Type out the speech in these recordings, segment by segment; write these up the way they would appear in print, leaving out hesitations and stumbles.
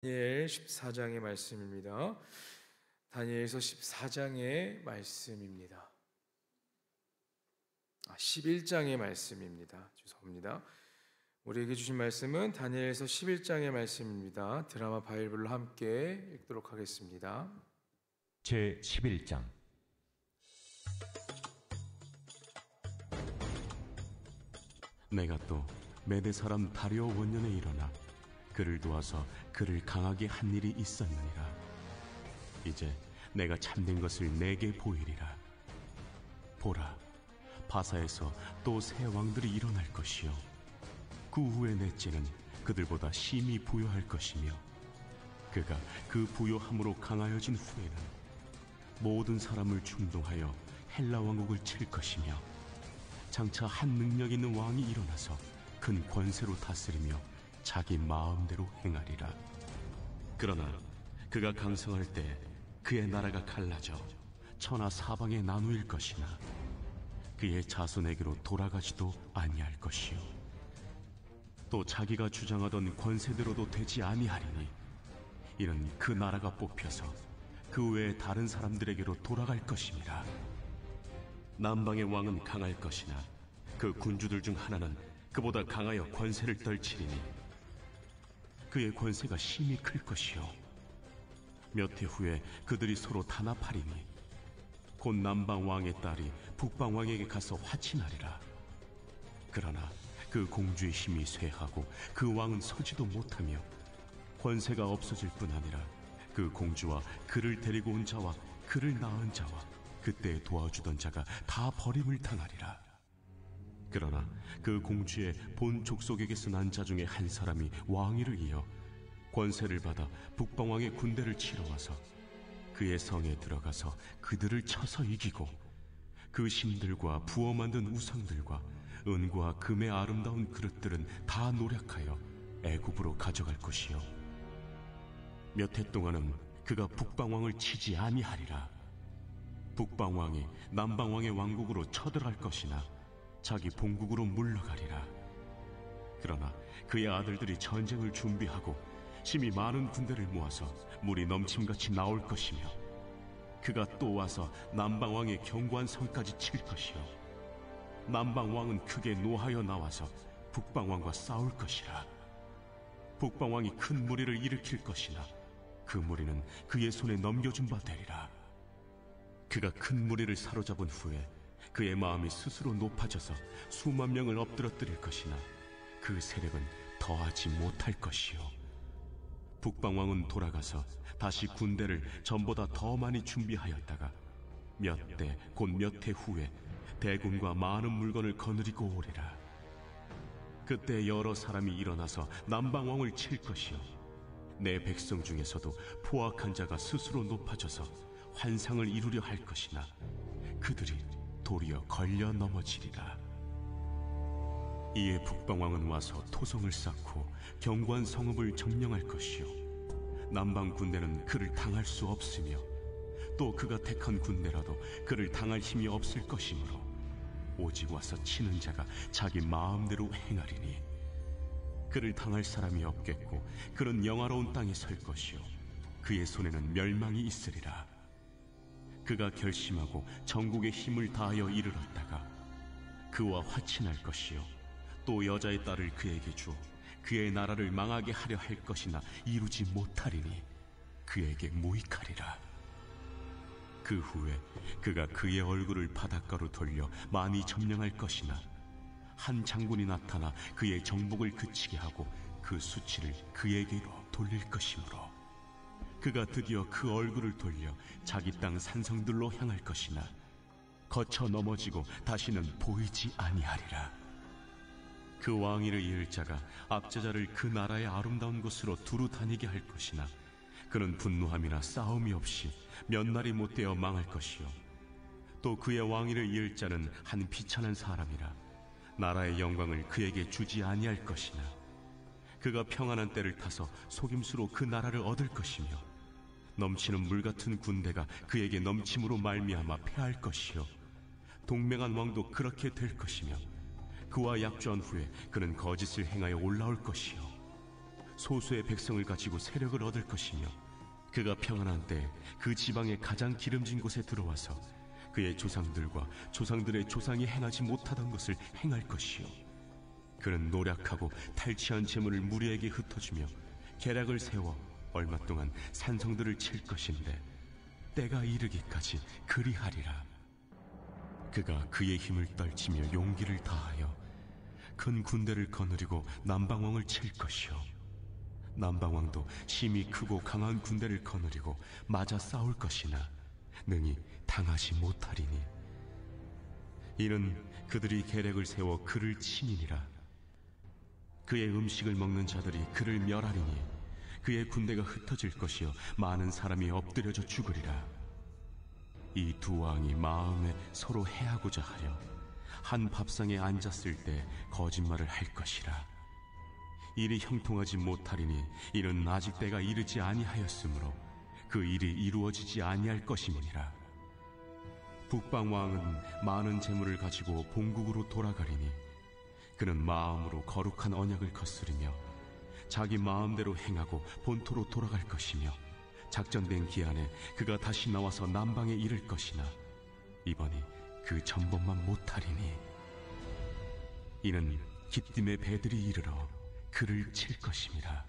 다니엘 14장의 말씀입니다. 다니엘서 14장의 말씀입니다. 11장의 말씀입니다. 죄송합니다. 우리에게 주신 말씀은 다니엘서 11장의 말씀입니다. 드라마 바이블로 함께 읽도록 하겠습니다. 제 11장. 내가 또 메대 사람 다리오 원년에 일어나 그를 도와서 그를 강하게 한 일이 있었느니라. 이제 내가 참된 것을 내게 보이리라. 보라, 바사에서 또 새 왕들이 일어날 것이요, 그 후에 넷째는 그들보다 심히 부요할 것이며, 그가 그 부요함으로 강하여진 후에는 모든 사람을 충동하여 헬라 왕국을 칠 것이며, 장차 한 능력 있는 왕이 일어나서 큰 권세로 다스리며 자기 마음대로 행하리라. 그러나 그가 강성할 때 그의 나라가 갈라져 천하 사방에 나누일 것이나 그의 자손에게로 돌아가지도 아니할 것이요, 또 자기가 주장하던 권세대로도 되지 아니하리니 이는 그 나라가 뽑혀서 그 외에 다른 사람들에게로 돌아갈 것임이라. 남방의 왕은 강할 것이나 그 군주들 중 하나는 그보다 강하여 권세를 떨치리니 그의 권세가 심히 클 것이요, 몇 해 후에 그들이 서로 단합하리니 곧 남방 왕의 딸이 북방 왕에게 가서 화친하리라. 그러나 그 공주의 힘이 쇠하고 그 왕은 서지도 못하며 권세가 없어질 뿐 아니라 그 공주와 그를 데리고 온 자와 그를 낳은 자와 그때 도와주던 자가 다 버림을 당하리라. 그러나 그 공주의 본 족속에게서 난 자 중에 한 사람이 왕위를 이어 권세를 받아 북방왕의 군대를 치러 와서 그의 성에 들어가서 그들을 쳐서 이기고 그 신들과 부어 만든 우상들과 은과 금의 아름다운 그릇들은 다 노략하여 애굽으로 가져갈 것이요, 몇 해 동안은 그가 북방왕을 치지 아니하리라. 북방왕이 남방왕의 왕국으로 쳐들어갈 것이나 자기 본국으로 물러가리라. 그러나 그의 아들들이 전쟁을 준비하고 심히 많은 군대를 모아서 물이 넘침같이 나올 것이며, 그가 또 와서 남방왕의 견고한 성까지 칠 것이요, 남방왕은 크게 노하여 나와서 북방왕과 싸울 것이라. 북방왕이 큰 무리를 일으킬 것이나 그 무리는 그의 손에 넘겨준 바 되리라. 그가 큰 무리를 사로잡은 후에 그의 마음이 스스로 높아져서 수만 명을 엎드러뜨릴 것이나 그 세력은 더하지 못할 것이요, 북방왕은 돌아가서 다시 군대를 전보다 더 많이 준비하였다가 몇 대 곧 몇 해 후에 대군과 많은 물건을 거느리고 오리라. 그때 여러 사람이 일어나서 남방왕을 칠 것이요, 내 백성 중에서도 포악한 자가 스스로 높아져서 환상을 이루려 할 것이나 그들이 도리어 걸려 넘어지리라. 이에 북방왕은 와서 토성을 쌓고 견고한 성읍을 점령할 것이요, 남방 군대는 그를 당할 수 없으며 또 그가 택한 군대라도 그를 당할 힘이 없을 것이므로 오직 와서 치는 자가 자기 마음대로 행하리니 그를 당할 사람이 없겠고 그는 영화로운 땅에 설 것이요, 그의 손에는 멸망이 있으리라. 그가 결심하고 전국의 힘을 다하여 이르렀다가 그와 화친할 것이요, 또 여자의 딸을 그에게 주어 그의 나라를 망하게 하려 할 것이나 이루지 못하리니 그에게 무익하리라. 그 후에 그가 그의 얼굴을 바닷가로 돌려 많이 점령할 것이나 한 장군이 나타나 그의 정복을 그치게 하고 그 수치를 그에게로 돌릴 것이므로 그가 드디어 그 얼굴을 돌려 자기 땅 산성들로 향할 것이나 거쳐 넘어지고 다시는 보이지 아니하리라. 그 왕위를 이을 자가 압제자를 그 나라의 아름다운 곳으로 두루 다니게 할 것이나 그는 분노함이나 싸움이 없이 몇 날이 못되어 망할 것이요, 또 그의 왕위를 이을 자는 한 비천한 사람이라 나라의 영광을 그에게 주지 아니할 것이나 그가 평안한 때를 타서 속임수로 그 나라를 얻을 것이며, 넘치는 물같은 군대가 그에게 넘침으로 말미암아 패할 것이요, 동맹한 왕도 그렇게 될 것이며, 그와 약조한 후에 그는 거짓을 행하여 올라올 것이요, 소수의 백성을 가지고 세력을 얻을 것이며, 그가 평안한 때 그 지방의 가장 기름진 곳에 들어와서 그의 조상들과 조상들의 조상이 행하지 못하던 것을 행할 것이요, 그는 노력하고 탈취한 재물을 무리에게 흩어주며 계략을 세워 얼마 동안 산성들을 칠 것인데, 때가 이르기까지 그리하리라. 그가 그의 힘을 떨치며 용기를 다하여 큰 군대를 거느리고 남방왕을 칠 것이요, 남방왕도 힘이 크고 강한 군대를 거느리고 맞아 싸울 것이나 능히 당하지 못하리니, 이는 그들이 계략을 세워 그를 치니니라. 그의 음식을 먹는 자들이 그를 멸하리니 그의 군대가 흩어질 것이요 많은 사람이 엎드려져 죽으리라. 이 두 왕이 마음에 서로 해하고자 하여 한 밥상에 앉았을 때 거짓말을 할 것이라. 일이 형통하지 못하리니 이는 아직 때가 이르지 아니하였으므로 그 일이 이루어지지 아니할 것임이니라. 북방 왕은 많은 재물을 가지고 본국으로 돌아가리니 그는 마음으로 거룩한 언약을 거스르며 자기 마음대로 행하고 본토로 돌아갈 것이며, 작전된 기한에 그가 다시 나와서 남방에 이를 것이나 이번이 그 전번만 못하리니, 이는 기띔의 배들이 이르러 그를 칠 것임이라.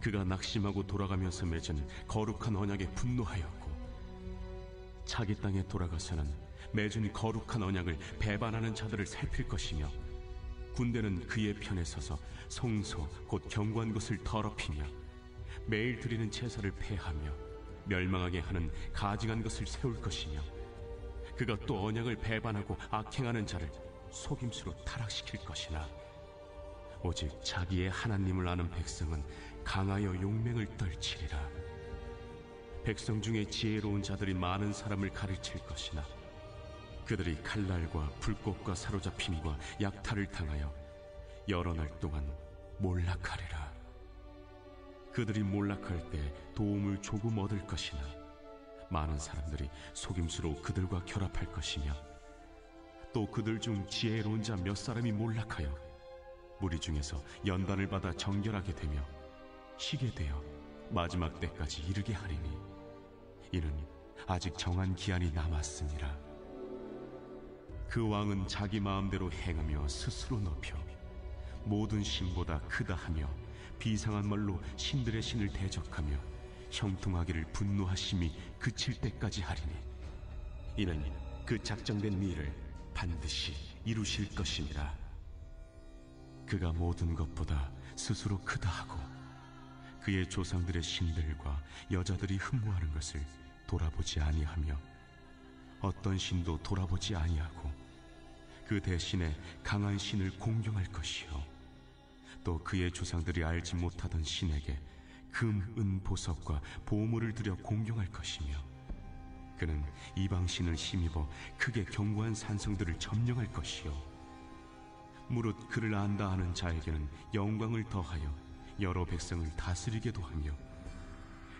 그가 낙심하고 돌아가면서 맺은 거룩한 언약에 분노하였고, 자기 땅에 돌아가서는 맺은 거룩한 언약을 배반하는 자들을 살필 것이며, 군대는 그의 편에 서서 성소 곧 경고한 것을 더럽히며 매일 드리는 제사를 폐하며 멸망하게 하는 가증한 것을 세울 것이며, 그가 또 언약을 배반하고 악행하는 자를 속임수로 타락시킬 것이나, 오직 자기의 하나님을 아는 백성은 강하여 용맹을 떨치리라. 백성 중에 지혜로운 자들이 많은 사람을 가르칠 것이나 그들이 칼날과 불꽃과 사로잡힘과 약탈을 당하여 여러 날 동안 몰락하리라. 그들이 몰락할 때 도움을 조금 얻을 것이나 많은 사람들이 속임수로 그들과 결합할 것이며, 또 그들 중 지혜로운 자 몇 사람이 몰락하여 무리 중에서 연단을 받아 정결하게 되며 희게 되어 마지막 때까지 이르게 하리니, 이는 아직 정한 기한이 남았으니라. 그 왕은 자기 마음대로 행하며 스스로 높여 모든 신보다 크다 하며 비상한 말로 신들의 신을 대적하며 형통하기를 분노하심이 그칠 때까지 하리니, 이는 그 작정된 일을 반드시 이루실 것이니라. 그가 모든 것보다 스스로 크다 하고 그의 조상들의 신들과 여자들이 흠모하는 것을 돌아보지 아니하며 어떤 신도 돌아보지 아니하고 그 대신에 강한 신을 공경할 것이요, 또 그의 조상들이 알지 못하던 신에게 금, 은, 보석과 보물을 들여 공경할 것이며, 그는 이방 신을 힘입어 크게 견고한 산성들을 점령할 것이요, 무릇 그를 안다 하는 자에게는 영광을 더하여 여러 백성을 다스리게도 하며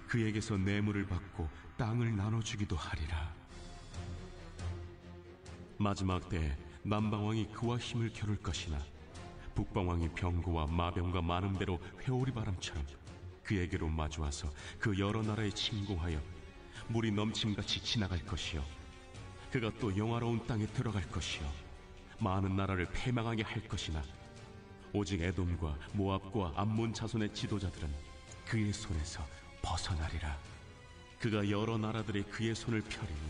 그에게서 뇌물을 받고 땅을 나눠주기도 하리라. 마지막 때에 남방왕이 그와 힘을 겨룰 것이나 북방왕이 병거와 마병과 많은 배로 회오리 바람처럼 그에게로 마주와서 그 여러 나라에 침공하여 물이 넘침같이 지나갈 것이요, 그가 또 영화로운 땅에 들어갈 것이요, 많은 나라를 패망하게 할 것이나 오직 에돔과 모압과 암몬 자손의 지도자들은 그의 손에서 벗어나리라. 그가 여러 나라들의 그의 손을 펴리니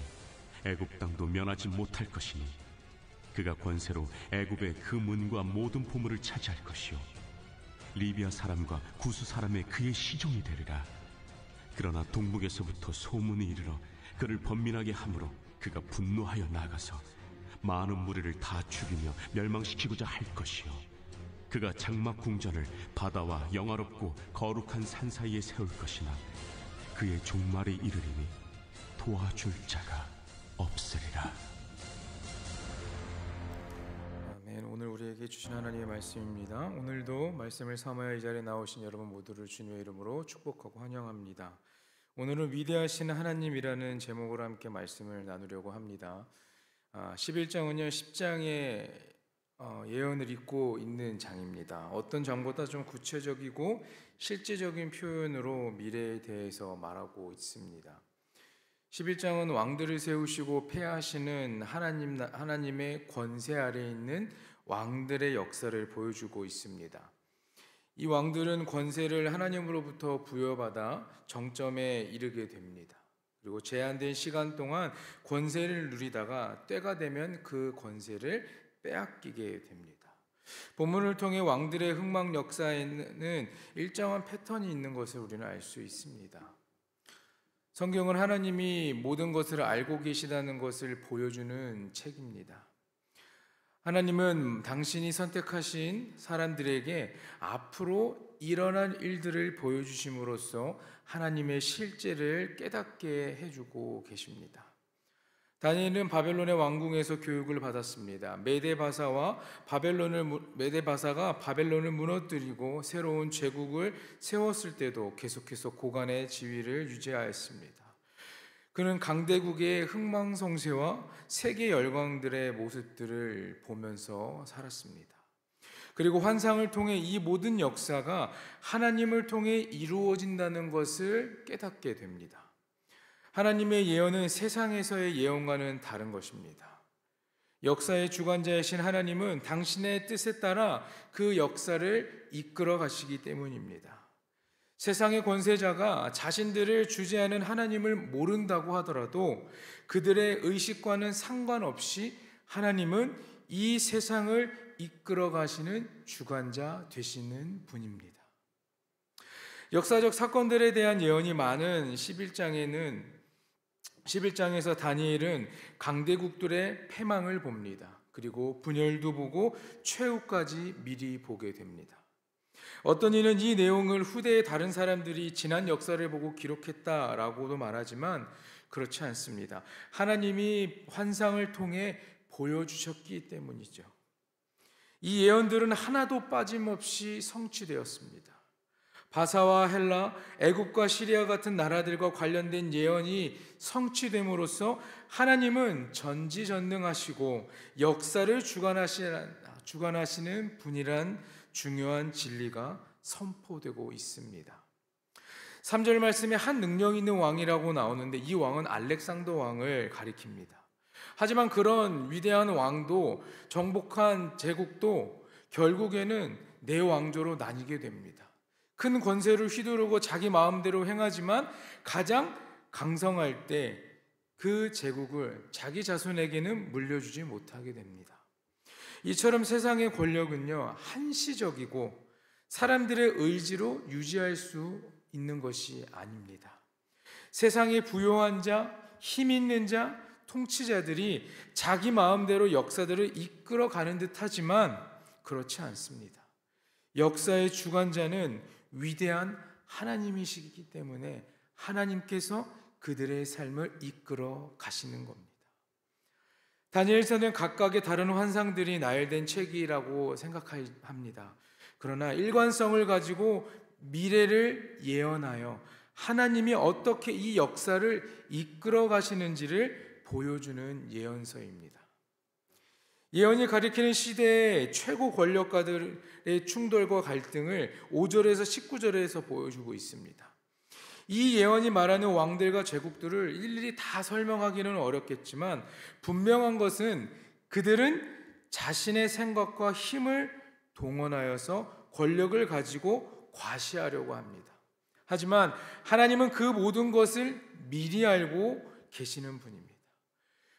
애굽 땅도 면하지 못할 것이니, 그가 권세로 애굽의 그 문과 모든 보물을 차지할 것이요, 리비아 사람과 구스 사람의 그의 시종이 되리라. 그러나 동북에서부터 소문이 이르러 그를 번민하게 함으로 그가 분노하여 나가서 많은 무리를 다 죽이며 멸망시키고자 할 것이요, 그가 장막 궁전을 바다와 영화롭고 거룩한 산 사이에 세울 것이나 그의 종말이 이르리니 도와줄 자가 없으리라. 아멘. 오늘 우리에게 주신 하나님의 말씀입니다. 오늘도 말씀을 삼아야 이 자리에 나오신 여러분 모두를 주님의 이름으로 축복하고 환영합니다. 오늘은 위대하신 하나님이라는 제목으로 함께 말씀을 나누려고 합니다. 11장은요 10장의 예언을 읽고 있는 장입니다. 어떤 장보다 좀 구체적이고 실제적인 표현으로 미래에 대해서 말하고 있습니다. 11장은 왕들을 세우시고 폐하시는 하나님의 권세 아래에 있는 왕들의 역사를 보여주고 있습니다. 이 왕들은 권세를 하나님으로부터 부여받아 정점에 이르게 됩니다. 그리고 제한된 시간 동안 권세를 누리다가 때가 되면 그 권세를 빼앗기게 됩니다. 본문을 통해 왕들의 흥망 역사에는 일정한 패턴이 있는 것을 우리는 알 수 있습니다. 성경은 하나님이 모든 것을 알고 계시다는 것을 보여주는 책입니다. 하나님은 당신이 선택하신 사람들에게 앞으로 일어날 일들을 보여주심으로써 하나님의 실제를 깨닫게 해주고 계십니다. 다니엘은 바벨론의 왕궁에서 교육을 받았습니다. 메데바사가 바벨론을 무너뜨리고 새로운 제국을 세웠을 때도 계속해서 고관의 지위를 유지하였습니다. 그는 강대국의 흥망성쇠와 세계 열강들의 모습들을 보면서 살았습니다. 그리고 환상을 통해 이 모든 역사가 하나님을 통해 이루어진다는 것을 깨닫게 됩니다. 하나님의 예언은 세상에서의 예언과는 다른 것입니다. 역사의 주관자이신 하나님은 당신의 뜻에 따라 그 역사를 이끌어 가시기 때문입니다. 세상의 권세자가 자신들을 주재하는 하나님을 모른다고 하더라도 그들의 의식과는 상관없이 하나님은 이 세상을 이끌어 가시는 주관자 되시는 분입니다. 역사적 사건들에 대한 예언이 많은 11장에서 다니엘은 강대국들의 패망을 봅니다. 그리고 분열도 보고 최후까지 미리 보게 됩니다. 어떤 이는 이 내용을 후대의 다른 사람들이 지난 역사를 보고 기록했다라고도 말하지만 그렇지 않습니다. 하나님이 환상을 통해 보여주셨기 때문이죠. 이 예언들은 하나도 빠짐없이 성취되었습니다. 바사와 헬라, 애굽과 시리아 같은 나라들과 관련된 예언이 성취됨으로써 하나님은 전지전능하시고 역사를 주관하시는 분이란 중요한 진리가 선포되고 있습니다. 3절 말씀에 한 능력 있는 왕이라고 나오는데 이 왕은 알렉산더 왕을 가리킵니다. 하지만 그런 위대한 왕도 정복한 제국도 결국에는 네 왕조로 나뉘게 됩니다. 큰 권세를 휘두르고 자기 마음대로 행하지만 가장 강성할 때 그 제국을 자기 자손에게는 물려주지 못하게 됩니다. 이처럼 세상의 권력은요, 한시적이고 사람들의 의지로 유지할 수 있는 것이 아닙니다. 세상의 부요한 자, 힘 있는 자, 통치자들이 자기 마음대로 역사들을 이끌어 가는 듯 하지만 그렇지 않습니다. 역사의 주관자는 위대한 하나님이시기 때문에 하나님께서 그들의 삶을 이끌어 가시는 겁니다. 다니엘서는 각각의 다른 환상들이 나열된 책이라고 생각합니다. 그러나 일관성을 가지고 미래를 예언하여 하나님이 어떻게 이 역사를 이끌어 가시는지를 보여주는 예언서입니다. 예언이 가리키는 시대의 최고 권력가들의 충돌과 갈등을 5절에서 19절에서 보여주고 있습니다. 이 예언이 말하는 왕들과 제국들을 일일이 다 설명하기는 어렵겠지만 분명한 것은 그들은 자신의 생각과 힘을 동원하여서 권력을 가지고 과시하려고 합니다. 하지만 하나님은 그 모든 것을 미리 알고 계시는 분입니다.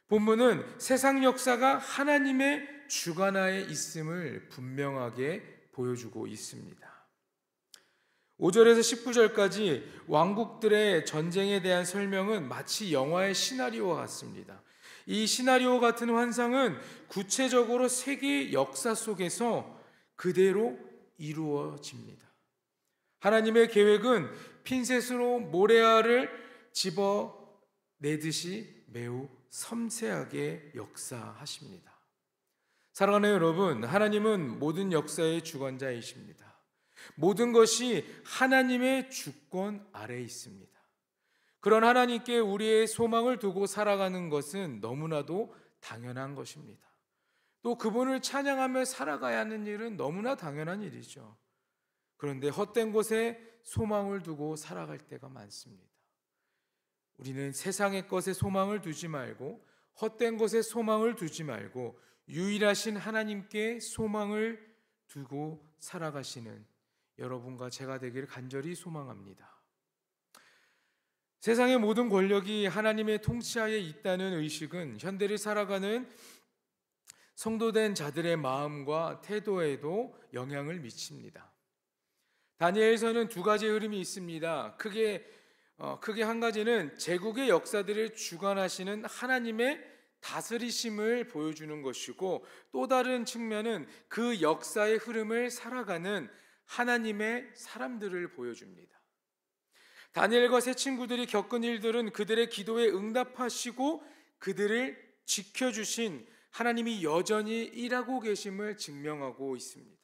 본문은 세상 역사가 하나님의 주관하에 있음을 분명하게 보여주고 있습니다. 5절에서 19절까지 왕국들의 전쟁에 대한 설명은 마치 영화의 시나리오와 같습니다. 이 시나리오 같은 환상은 구체적으로 세계의 역사 속에서 그대로 이루어집니다. 하나님의 계획은 핀셋으로 모래알을 집어내듯이 매우 섬세하게 역사하십니다. 사랑하는 여러분, 하나님은 모든 역사의 주관자이십니다. 모든 것이 하나님의 주권 아래에 있습니다. 그런 하나님께 우리의 소망을 두고 살아가는 것은 너무나도 당연한 것입니다. 또 그분을 찬양하며 살아가야 하는 일은 너무나 당연한 일이죠. 그런데 헛된 곳에 소망을 두고 살아갈 때가 많습니다. 우리는 세상의 것에 소망을 두지 말고 헛된 것에 소망을 두지 말고 유일하신 하나님께 소망을 두고 살아가시는 여러분과 제가 되기를 간절히 소망합니다. 세상의 모든 권력이 하나님의 통치하에 있다는 의식은 현대를 살아가는 성도된 자들의 마음과 태도에도 영향을 미칩니다. 다니엘서는 두 가지 흐름이 있습니다. 크게 한 가지는 제국의 역사들을 주관하시는 하나님의 다스리심을 보여주는 것이고, 또 다른 측면은 그 역사의 흐름을 살아가는 하나님의 사람들을 보여줍니다. 다니엘과 세 친구들이 겪은 일들은 그들의 기도에 응답하시고 그들을 지켜주신 하나님이 여전히 일하고 계심을 증명하고 있습니다.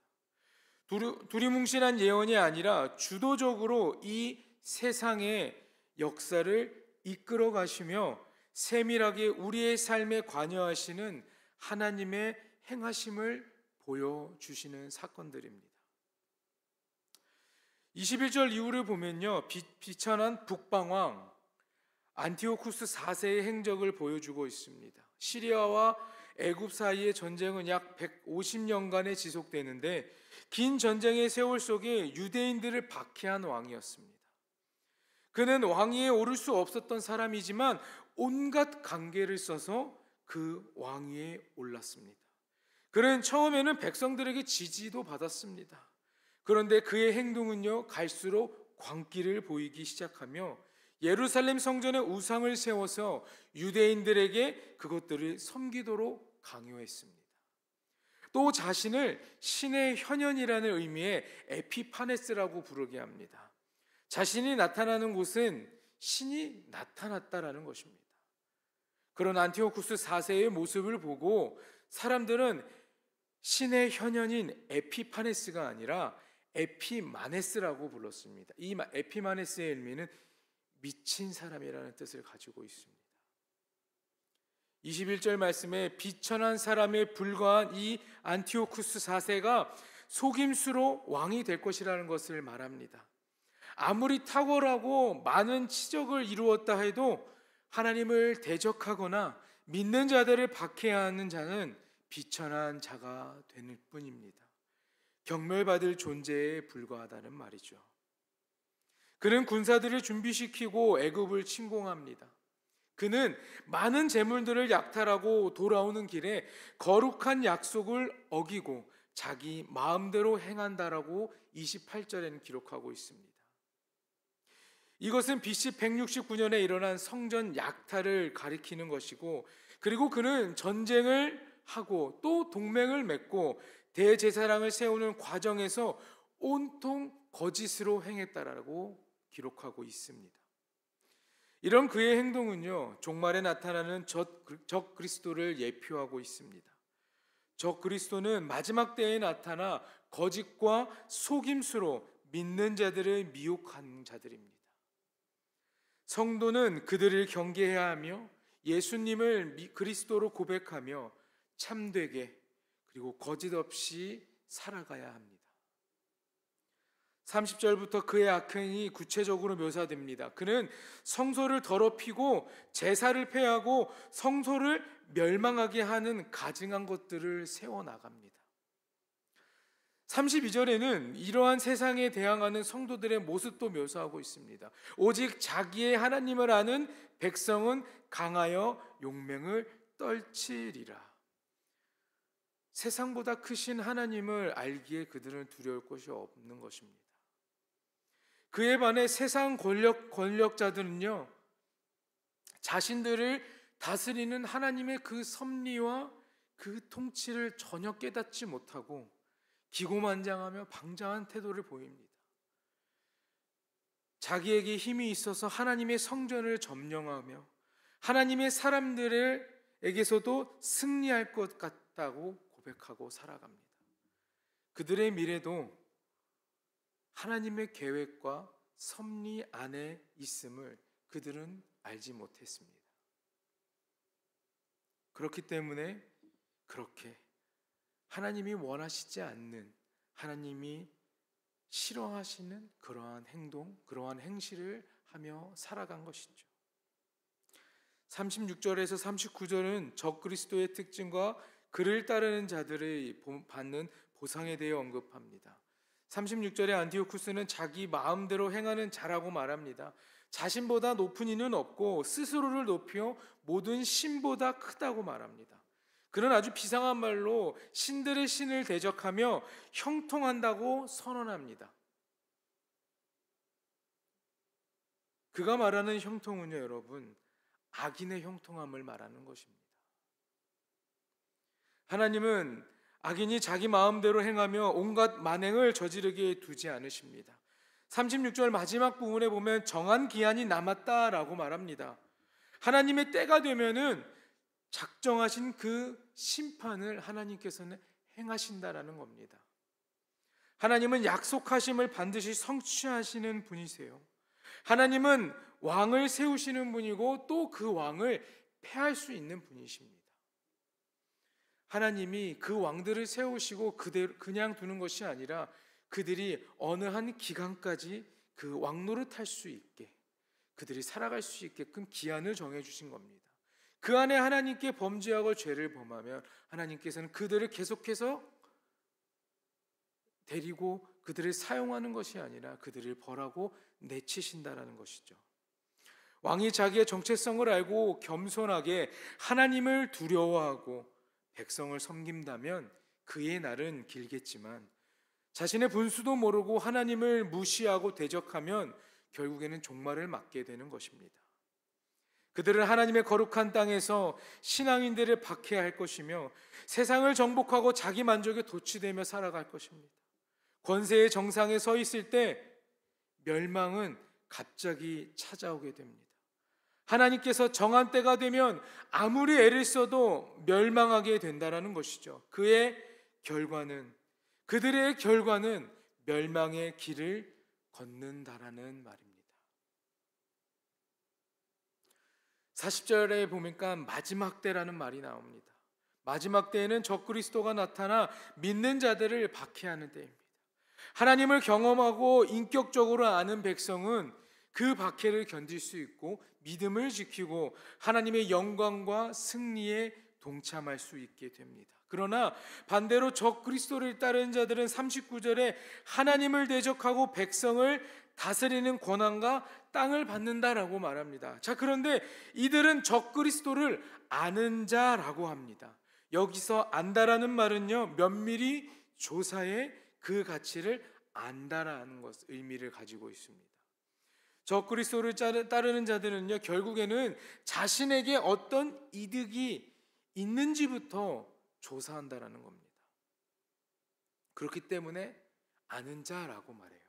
두리뭉실한 예언이 아니라 주도적으로 이 세상의 역사를 이끌어 가시며 세밀하게 우리의 삶에 관여하시는 하나님의 행하심을 보여주시는 사건들입니다. 21절 이후를 보면요, 비천한 북방왕 안티오쿠스 4세의 행적을 보여주고 있습니다. 시리아와 애굽 사이의 전쟁은 약 150년간에 지속되는데 긴 전쟁의 세월 속에 유대인들을 박해한 왕이었습니다. 그는 왕위에 오를 수 없었던 사람이지만 온갖 관계를 써서 그 왕위에 올랐습니다. 그는 처음에는 백성들에게 지지도 받았습니다. 그런데 그의 행동은요, 갈수록 광기를 보이기 시작하며 예루살렘 성전에 우상을 세워서 유대인들에게 그것들을 섬기도록 강요했습니다. 또 자신을 신의 현현이라는 의미의 에피파네스라고 부르게 합니다. 자신이 나타나는 곳은 신이 나타났다라는 것입니다. 그런 안티오쿠스 4세의 모습을 보고 사람들은 신의 현현인 에피파네스가 아니라 에피마네스라고 불렀습니다. 이 에피마네스의 의미는 미친 사람이라는 뜻을 가지고 있습니다. 21절 말씀에 비천한 사람에 불과한 이 안티오쿠스 4세가 속임수로 왕이 될 것이라는 것을 말합니다. 아무리 탁월하고 많은 치적을 이루었다 해도 하나님을 대적하거나 믿는 자들을 박해하는 자는 비천한 자가 되는 뿐입니다. 경멸받을 존재에 불과하다는 말이죠. 그는 군사들을 준비시키고 애굽을 침공합니다. 그는 많은 재물들을 약탈하고 돌아오는 길에 거룩한 약속을 어기고 자기 마음대로 행한다라고 28절에는 기록하고 있습니다. 이것은 BC 169년에 일어난 성전 약탈을 가리키는 것이고, 그리고 그는 전쟁을 하고 또 동맹을 맺고 대제사장을 세우는 과정에서 온통 거짓으로 행했다라고 기록하고 있습니다. 이런 그의 행동은요, 종말에 나타나는 적 그리스도를 예표하고 있습니다. 적 그리스도는 마지막 때에 나타나 거짓과 속임수로 믿는 자들을 미혹하는 자들입니다. 성도는 그들을 경계해야 하며 예수님을 그리스도로 고백하며 참되게 그리고 거짓 없이 살아가야 합니다. 30절부터 그의 악행이 구체적으로 묘사됩니다. 그는 성소를 더럽히고 제사를 폐하고 성소를 멸망하게 하는 가증한 것들을 세워나갑니다. 32절에는 이러한 세상에 대항하는 성도들의 모습도 묘사하고 있습니다. 오직 자기의 하나님을 아는 백성은 강하여 용맹을 떨치리라. 세상보다 크신 하나님을 알기에 그들은 두려울 것이 없는 것입니다. 그에 반해 세상 권력자들은요, 자신들을 다스리는 하나님의 그 섭리와 그 통치를 전혀 깨닫지 못하고 기고만장하며 방장한 태도를 보입니다. 자기에게 힘이 있어서 하나님의 성전을 점령하며 하나님의 사람들에게서도 승리할 것 같다고 고백하고 살아갑니다. 그들의 미래도 하나님의 계획과 섭리 안에 있음을 그들은 알지 못했습니다. 그렇기 때문에 그렇게 하나님이 원하시지 않는, 하나님이 싫어하시는 그러한 행동, 그러한 행실을 하며 살아간 것이죠. 36절에서 39절은 적그리스도의 특징과 그를 따르는 자들이 받는 보상에 대해 언급합니다. 36절에 안티오쿠스는 자기 마음대로 행하는 자라고 말합니다. 자신보다 높은 이는 없고 스스로를 높여 모든 신보다 크다고 말합니다. 그는 아주 비상한 말로 신들의 신을 대적하며 형통한다고 선언합니다. 그가 말하는 형통은요, 여러분, 악인의 형통함을 말하는 것입니다. 하나님은 악인이 자기 마음대로 행하며 온갖 만행을 저지르게 두지 않으십니다. 36절 마지막 부분에 보면 정한 기한이 남았다라고 말합니다. 하나님의 때가 되면은 작정하신 그 심판을 하나님께서는 행하신다라는 겁니다. 하나님은 약속하심을 반드시 성취하시는 분이세요. 하나님은 왕을 세우시는 분이고 또 그 왕을 폐할 수 있는 분이십니다. 하나님이 그 왕들을 세우시고 그대로 그냥 두는 것이 아니라 그들이 어느 한 기간까지 그 왕노릇할 수 있게, 그들이 살아갈 수 있게끔 기한을 정해 주신 겁니다. 그 안에 하나님께 범죄하고 죄를 범하면 하나님께서는 그들을 계속해서 데리고 그들을 사용하는 것이 아니라 그들을 벌하고 내치신다라는 것이죠. 왕이 자기의 정체성을 알고 겸손하게 하나님을 두려워하고 백성을 섬긴다면 그의 날은 길겠지만, 자신의 분수도 모르고 하나님을 무시하고 대적하면 결국에는 종말을 맞게 되는 것입니다. 그들은 하나님의 거룩한 땅에서 신앙인들을 박해할 것이며 세상을 정복하고 자기 만족에 도취되며 살아갈 것입니다. 권세의 정상에 서 있을 때 멸망은 갑자기 찾아오게 됩니다. 하나님께서 정한 때가 되면 아무리 애를 써도 멸망하게 된다라는 것이죠. 그들의 결과는 멸망의 길을 걷는다라는 말입니다. 40절에 보니까 마지막 때라는 말이 나옵니다. 마지막 때에는 적그리스도가 나타나 믿는 자들을 박해하는 때입니다. 하나님을 경험하고 인격적으로 아는 백성은 그 박해를 견딜 수 있고 믿음을 지키고 하나님의 영광과 승리에 동참할 수 있게 됩니다. 그러나 반대로 적그리스도를 따르는 자들은 39절에 하나님을 대적하고 백성을 다스리는 권한과 땅을 받는다라고 말합니다. 자, 그런데 이들은 적그리스도를 아는 자라고 합니다. 여기서 안다라는 말은요, 면밀히 조사해 그 가치를 안다라는 것, 의미를 가지고 있습니다. 적그리스도를 따르는 자들은요, 결국에는 자신에게 어떤 이득이 있는지부터 조사한다라는 겁니다. 그렇기 때문에 아는 자라고 말해요.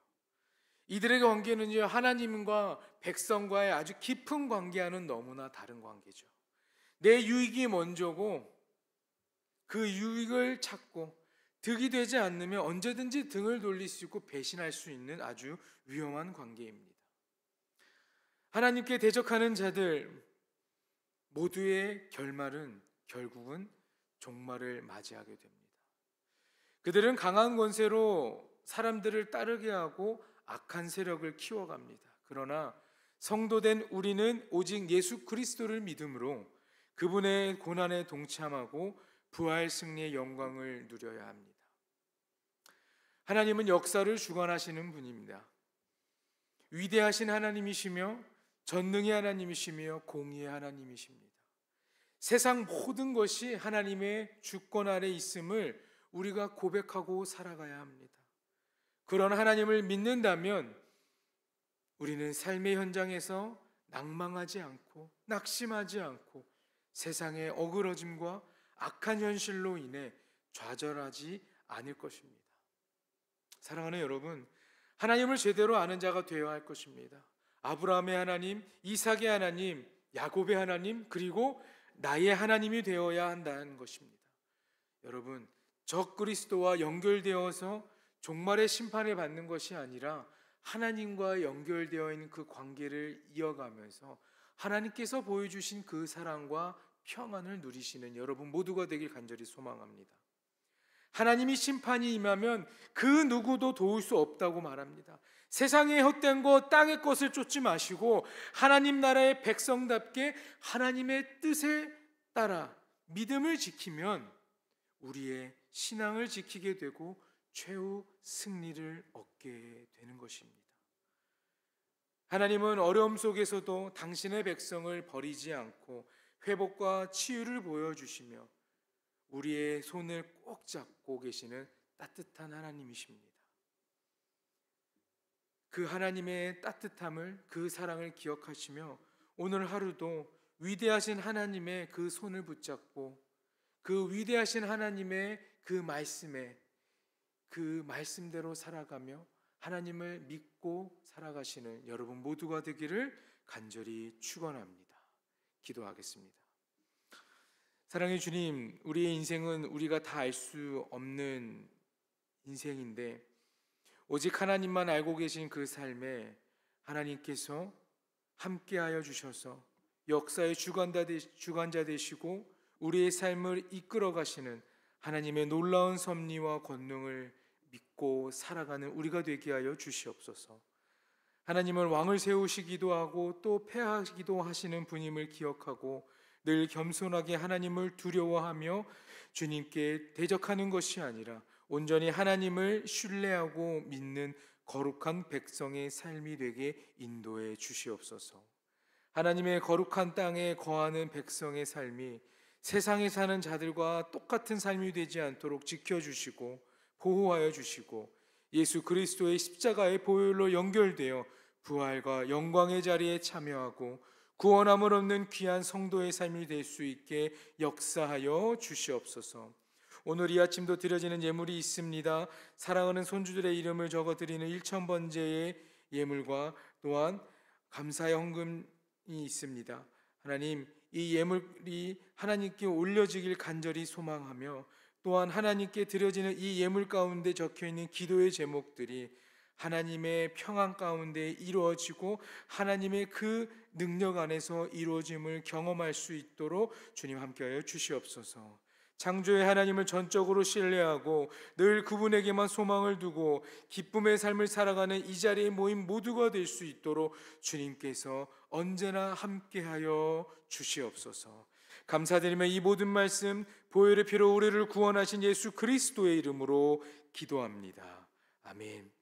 이들의 관계는요, 하나님과 백성과의 아주 깊은 관계와는 너무나 다른 관계죠. 내 유익이 먼저고 그 유익을 찾고 득이 되지 않으면 언제든지 등을 돌릴 수 있고 배신할 수 있는 아주 위험한 관계입니다. 하나님께 대적하는 자들 모두의 결말은 결국은 종말을 맞이하게 됩니다. 그들은 강한 권세로 사람들을 따르게 하고 악한 세력을 키워갑니다. 그러나 성도된 우리는 오직 예수 그리스도를 믿음으로 그분의 고난에 동참하고 부활 승리의 영광을 누려야 합니다. 하나님은 역사를 주관하시는 분입니다. 위대하신 하나님이시며 전능의 하나님이시며 공의의 하나님이십니다. 세상 모든 것이 하나님의 주권 아래 있음을 우리가 고백하고 살아가야 합니다. 그런 하나님을 믿는다면 우리는 삶의 현장에서 낭망하지 않고 낙심하지 않고 세상의 어그러짐과 악한 현실로 인해 좌절하지 않을 것입니다. 사랑하는 여러분, 하나님을 제대로 아는 자가 되어야 할 것입니다. 아브라함의 하나님, 이삭의 하나님, 야곱의 하나님, 그리고 나의 하나님이 되어야 한다는 것입니다. 여러분, 적그리스도와 연결되어서 종말의 심판을 받는 것이 아니라 하나님과 연결되어 있는 그 관계를 이어가면서 하나님께서 보여주신 그 사랑과 평안을 누리시는 여러분 모두가 되길 간절히 소망합니다. 하나님이 심판이 임하면 그 누구도 도울 수 없다고 말합니다. 세상의 헛된 것, 땅의 것을 쫓지 마시고 하나님 나라의 백성답게 하나님의 뜻에 따라 믿음을 지키면 우리의 신앙을 지키게 되고 최후 승리를 얻게 되는 것입니다. 하나님은 어려움 속에서도 당신의 백성을 버리지 않고 회복과 치유를 보여주시며 우리의 손을 꼭 잡고 계시는 따뜻한 하나님이십니다. 그 하나님의 따뜻함을, 그 사랑을 기억하시며 오늘 하루도 위대하신 하나님의 그 손을 붙잡고 그 위대하신 하나님의 그 말씀에, 그 말씀대로 살아가며 하나님을 믿고 살아가시는 여러분 모두가 되기를 간절히 축원합니다. 기도하겠습니다. 사랑의 주님, 우리의 인생은 우리가 다 알 수 없는 인생인데 오직 하나님만 알고 계신 그 삶에 하나님께서 함께하여 주셔서 역사의 주관자 되시고 우리의 삶을 이끌어 가시는 하나님의 놀라운 섭리와 권능을 믿고 살아가는 우리가 되게 하여 주시옵소서. 하나님은 왕을 세우시기도 하고 또 패하기도 하시는 분임을 기억하고 늘 겸손하게 하나님을 두려워하며 주님께 대적하는 것이 아니라 온전히 하나님을 신뢰하고 믿는 거룩한 백성의 삶이 되게 인도해 주시옵소서. 하나님의 거룩한 땅에 거하는 백성의 삶이 세상에 사는 자들과 똑같은 삶이 되지 않도록 지켜주시고 보호하여 주시고 예수 그리스도의 십자가의 보혈로 연결되어 부활과 영광의 자리에 참여하고 구원함을 얻는 귀한 성도의 삶이 될 수 있게 역사하여 주시옵소서. 오늘 이 아침도 드려지는 예물이 있습니다. 사랑하는 손주들의 이름을 적어드리는 1,000번제의 예물과 또한 감사의 헌금이 있습니다. 하나님, 이 예물이 하나님께 올려지길 간절히 소망하며 또한 하나님께 드려지는 이 예물 가운데 적혀있는 기도의 제목들이 하나님의 평안 가운데 이루어지고 하나님의 그 능력 안에서 이루어짐을 경험할 수 있도록 주님 함께하여 주시옵소서. 창조의 하나님을 전적으로 신뢰하고 늘 그분에게만 소망을 두고 기쁨의 삶을 살아가는 이 자리에 모인 모두가 될 수 있도록 주님께서 언제나 함께하여 주시옵소서. 감사드리며 이 모든 말씀 보혈의 피로 우리를 구원하신 예수 그리스도의 이름으로 기도합니다. 아멘.